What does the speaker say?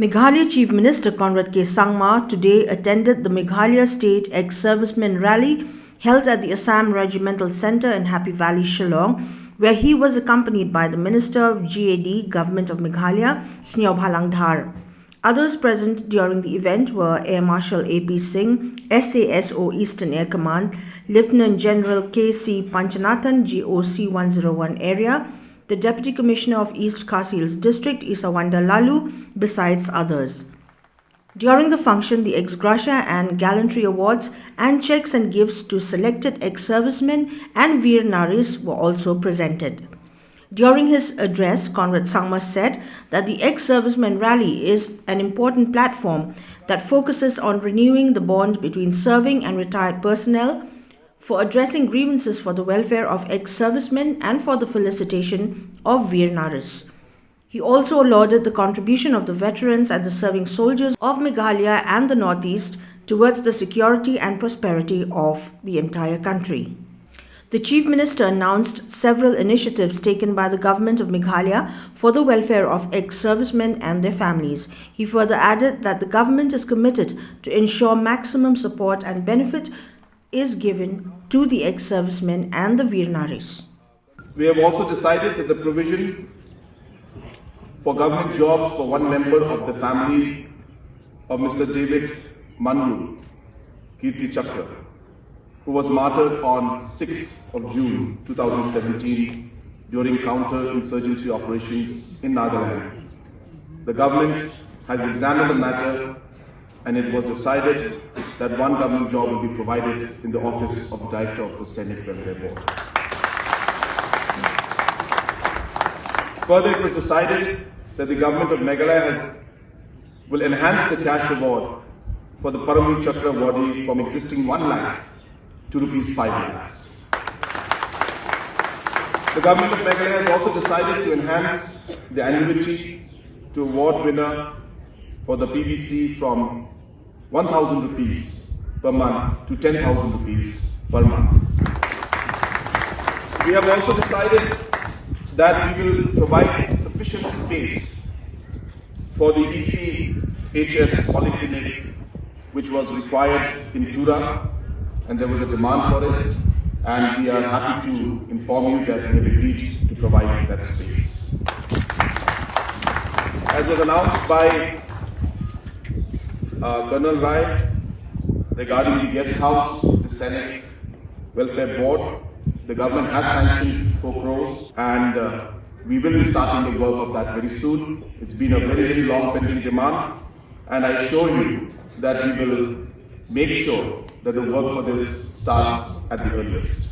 Meghalaya Chief Minister CONRAD SANGMA today attended the Meghalaya State Ex-Servicemen rally held at the ASSAM Regimental Centre in Happy Valley, Shillong, where he was accompanied by the Minister of GAD, Government of Meghalaya, SNIAWBHALANG DHAR. Others present during the event were Air Marshal AP Singh, SASO Eastern Air Command, Lieutenant General KC Panchanathan, GOC 101 Area, the Deputy Commissioner of East KHASI Hills District, ISAWANDA LALOO, besides others. During the function, the EX-GRATIA and Gallantry Awards and checks and gifts to selected ex-servicemen and VEER NARIS were also presented. During his address, CONRAD SANGMA said that the Ex-Servicemen Rally is an important platform that focuses on renewing the bond between serving and retired personnel, for addressing grievances for the welfare of ex-servicemen and for the felicitation of VEER NARIS. He also lauded the contribution of the veterans and the serving soldiers of Meghalaya and the Northeast towards the security and prosperity of the entire country. The Chief Minister announced several initiatives taken by the Government of Meghalaya for the welfare of ex-servicemen and their families. He further added that the government is committed to ensure maximum support and benefit is given to the ex-servicemen and the VEER NARIS. We have also decided that the provision for government jobs for one member of the family of Mr. David Manlu, Kirti Chakra, who was martyred on 6th of June 2017 during counter-insurgency operations in Nagaland. The government has examined the matter and it was decided that one government job will be provided in the office of the Director of the Senate Welfare Board. Further, it was decided that the government of Meghalaya will enhance the cash award for the Paramveer Chakra awardee from existing 1 lakh to rupees 5 lakhs. The government of Meghalaya has also decided to enhance the annuity to award winner for the PVC from 1,000 rupees per month to 10,000 rupees per month. We have also decided that we will provide sufficient space for the ECHS polyclinic, which was required in Tura, and there was a demand for it, and we are happy to inform you that we have agreed to provide that space. As was announced by Colonel Rai regarding the guest house, the Senate Welfare Board, the government has sanctioned 4 crores and we will be starting the work of that very soon. It's been a very, very long pending demand, and I assure you that we will make sure that the work for this starts at the earliest.